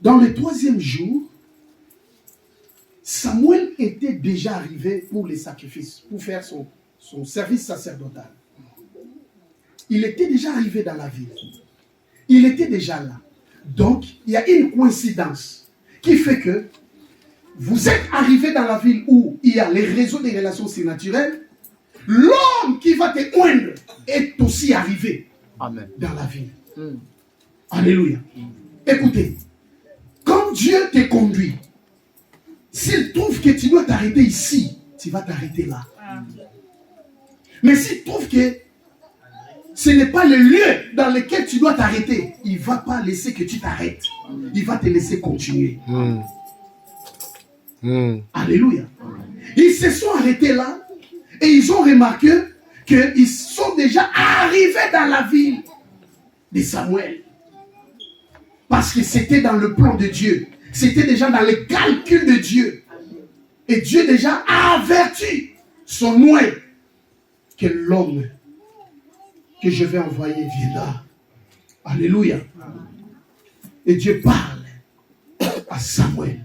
Dans le 3e jour, Samuel était déjà arrivé pour les sacrifices, pour faire son service sacerdotal. Il était déjà arrivé dans la ville. Il était déjà là. Donc, il y a une coïncidence qui fait que vous êtes arrivé dans la ville où il y a les réseaux des relations surnaturelles. L'homme qui va te oindre est aussi arrivé Amen. Dans la ville. Alléluia. Écoutez, quand Dieu te conduit, s'il trouve que tu dois t'arrêter ici, tu vas t'arrêter là. Mais s'il trouve que ce n'est pas le lieu dans lequel tu dois t'arrêter, il ne va pas laisser que tu t'arrêtes. Il va te laisser continuer. Alléluia. Ils se sont arrêtés là et ils ont remarqué qu'ils sont déjà arrivés dans la ville de Samuel. Parce que c'était dans le plan de Dieu. C'était déjà dans le calcul de Dieu. Et Dieu déjà a averti son oint que l'homme que je vais envoyer viendra. Alléluia. Et Dieu parle à Samuel.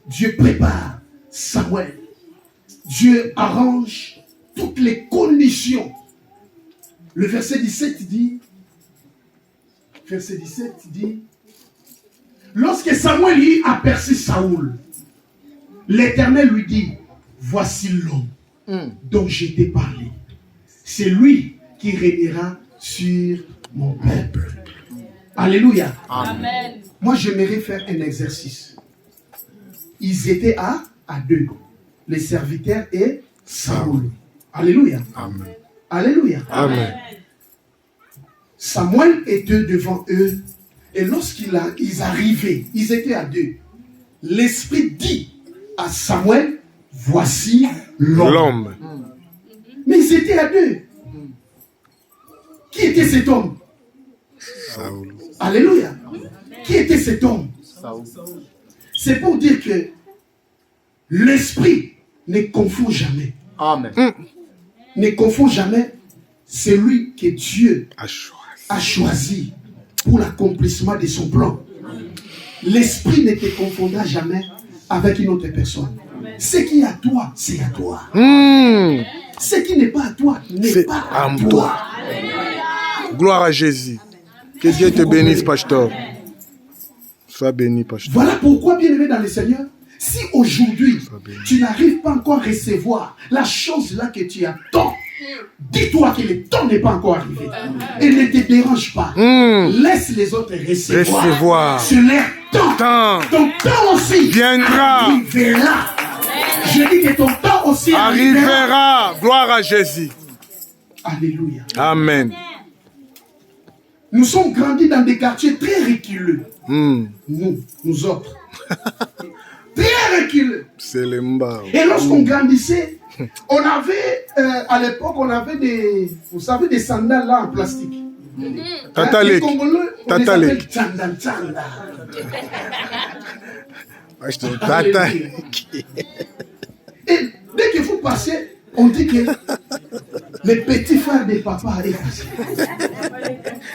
Dieu prépare Samuel. Dieu arrange toutes les conditions. Le verset 17 dit, lorsque Samuel y aperçut Saoul, l'Éternel lui dit, voici l'homme dont je t'ai parlé. C'est lui qui régnera sur mon peuple. Alléluia. Amen. Moi, j'aimerais faire un exercice. Ils étaient à deux. Les serviteurs et Saoul. Alléluia. Amen. Alléluia. Amen. Samuel était devant eux. Et lorsqu'ils arrivaient, ils étaient à deux. L'Esprit dit à Samuel, voici l'homme. Mais ils étaient à deux. Qui était cet homme? Saoul. Alléluia. Qui était cet homme? Saoul. C'est pour dire que l'Esprit ne confond jamais. Amen. Ne confond jamais celui que Dieu a choisi pour l'accomplissement de son plan. L'Esprit ne te confondra jamais avec une autre personne. Ce qui est à toi, c'est à toi. Ce qui n'est pas à toi, n'est pas à toi. Gloire à Jésus. Que Dieu te bénisse, pasteur. Sois béni, pasteur. Voilà pourquoi, bien-aimé dans le Seigneur, si aujourd'hui tu n'arrives pas encore à recevoir la chose là que tu attends, dis-toi que le temps n'est pas encore arrivé. Et ne te dérange pas. Laisse les autres recevoir. C'est leur temps. Ton temps aussi viendra. Arrivera. Je dis que ton temps aussi arrivera. Gloire à Jésus. Alléluia. Amen. Nous sommes grandis dans des quartiers très reculés. Nous autres. Très reculés. C'est le mba. Et lorsqu'on grandissait, on avait, à l'époque, on avait des, vous savez, des sandales là en plastique. Tatalek. Tatalek. Et dès que vous passez, on dit que les petits frères de papa est passé.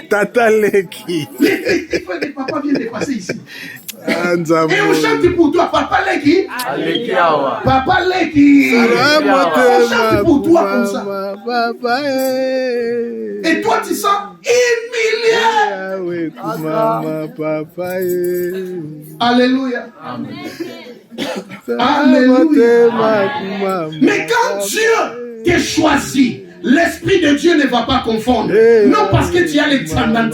Tataleki. Les petits frères de papa viennent de passer ici. Et on chante pour toi, Papa Leki. Papa Leki. On chante pour toi comme ça. Et toi, tu sens humilié. Alléluia. Alléluia. Mais quand Dieu t'a choisi, l'Esprit de Dieu ne va pas confondre. Non parce que tu as les tsanda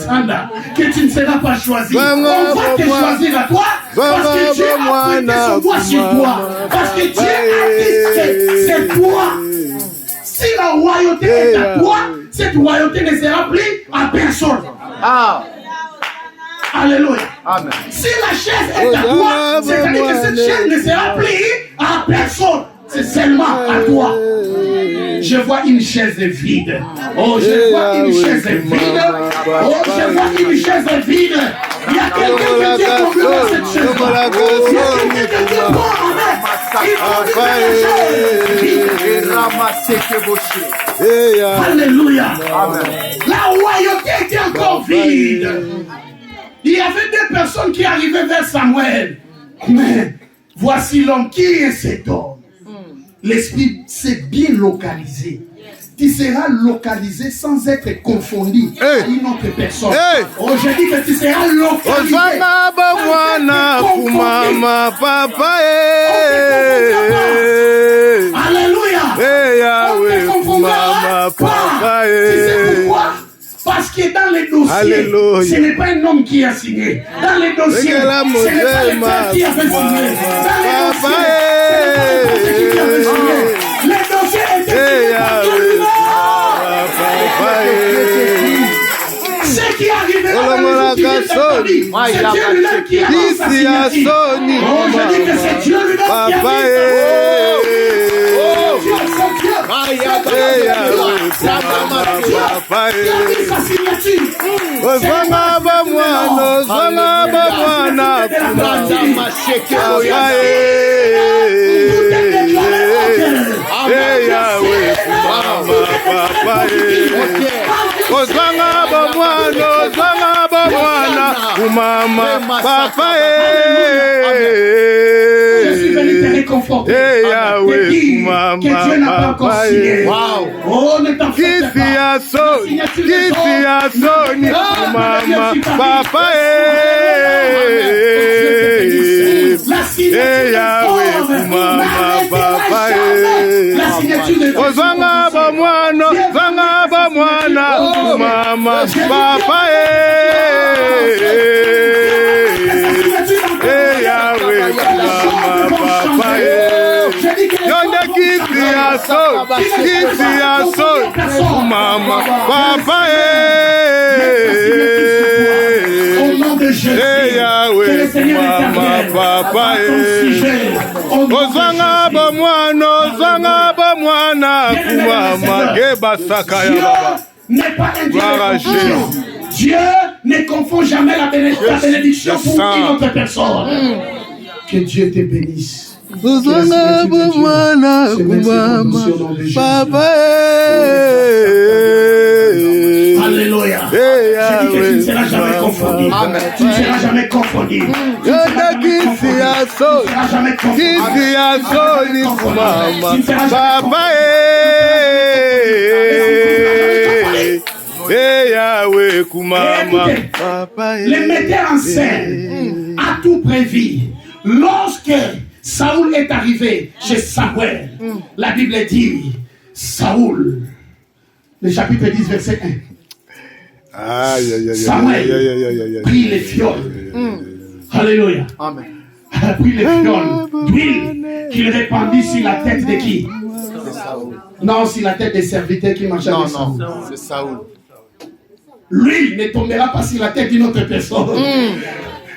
que tu ne seras pas choisi. On va te choisir à toi parce que Dieu a prêté son doigt sur toi. Parce que Dieu a dit c'est toi. Si la royauté est à toi, cette royauté ne sera plus à personne. Alléluia. Amen. Si la chaise est à toi, c'est-à-dire que cette chaise ne sera plus à personne. C'est seulement à toi. Je vois une chaise vide. Oh, je vois une chaise vide. Oh, je vois une chaise vide. Il y a quelqu'un qui Dieu conduit dans cette chaise. Il y a quelqu'un qui Dieu conduit. Alléluia. Amen. La royauté est encore vide. Il y avait 2 personnes qui arrivaient vers Samuel. Mais voici l'homme. Qui est cet homme? L'esprit s'est bien localisé. Tu seras localisé sans être confondu à une autre personne. Oh, je dis que tu seras localisé. Alléluia. On ne confondra pas. Tu sais pourquoi? Parce que dans les dossiers, ce n'est pas un homme qui a signé. Dans les dossiers, ce n'est pas le père qui avait signé. Dans les dossiers, ce n'est pas le qui avait signé. Les dossiers étaient signés par lui-même. Ce qui est arrivé dans les jours c'est Dieu lui-même qui a mis sa signature. Oh, je dis que c'est Dieu lui-même qui a mis sa signature. Je suis venu te réconforter. Te dire que Dieu n'a pas encore signé. Oh, ne t'en fais pas. La signature de au nom de Jésus, que le Seigneur éternel va n'est pas un Dieu de confusion. Dieu ne confond jamais la bénédiction pour une autre personne. Que Dieu te bénisse. Alléluia. Je dis que tu ne seras jamais confondu. Tu ne seras jamais confondu. Tu ne seras jamais le metteur en scène a tout prévu. Lorsque Saoul est arrivé chez Samuel, la Bible dit, Saoul, le chapitre 10, verset 1. Samuel prit les fioles. Alléluia. Amen. A pris les fioles d'huile qu'il répandit sur la tête de qui? Non, sur la tête des serviteurs qui marchaient avec Saoul. Non, c'est Saoul. L'huile ne tombera pas sur la tête d'une autre personne.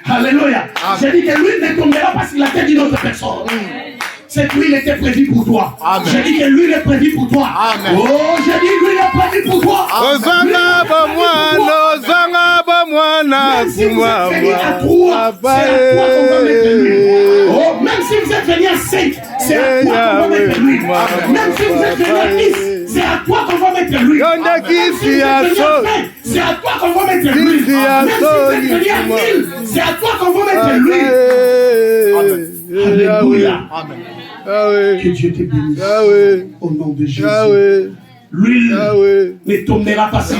Alléluia. J'ai dit que l'huile ne tombera pas sur la tête d'une autre personne. Cette huile était prévue pour toi. J'ai dit que l'huile est prévue pour toi. Amen. Oh, j'ai dit l'huile est prévue pour toi. Même si vous êtes venu à 3, c'est à toi qu'on va mettre l'huile. Oh, même si vous êtes venu à 5, c'est à toi qu'on va mettre l'huile. Même si vous êtes venu à 10, c'est à toi qu'on va mettre l'huile. Même si vous êtes venu à 20, c'est à toi qu'on va mettre l'huile. Même si vous êtes venu à 1000, c'est à toi qu'on va mettre l'huile. Alléluia. Amen. Que Dieu te bénisse. Au nom de Jésus. L'huile ne tombera pas sur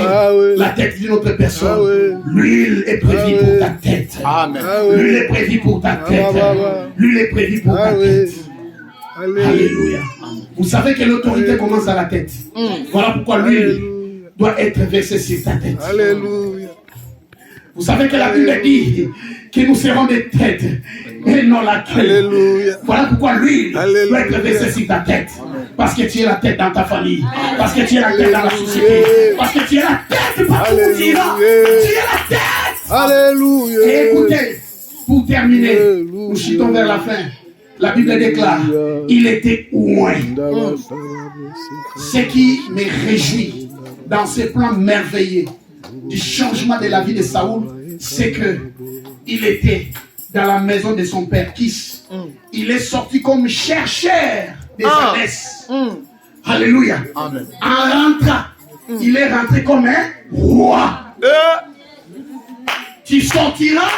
la tête d'une autre personne. L'huile est prévue pour ta tête. Amen. L'huile est prévue pour ta tête. L'huile est prévue pour ta tête. Alléluia. Vous savez que l'autorité commence à la tête. Voilà pourquoi l'huile doit être versée sur ta tête. Alléluia. Vous savez que la Bible dit que nous serons des têtes et non la queue. Alléluia. Voilà pourquoi l'huile doit Alléluia. être versée sur ta tête. Parce que tu es la tête dans ta famille. Parce que tu es la tête dans la société. Parce que tu es la tête partout où tu iras. Tu es la tête. Alléluia. Et écoutez, pour terminer, nous chutons vers la fin. La Bible déclare, il était loin. Ce qui me réjouit dans ce plan merveilleux du changement de la vie de Saoul, c'est que il était dans la maison de son père Kis. Il est sorti comme chercheur des ânesses. Alléluia. Amen. En rentrant, il est rentré comme un roi. Tu sortiras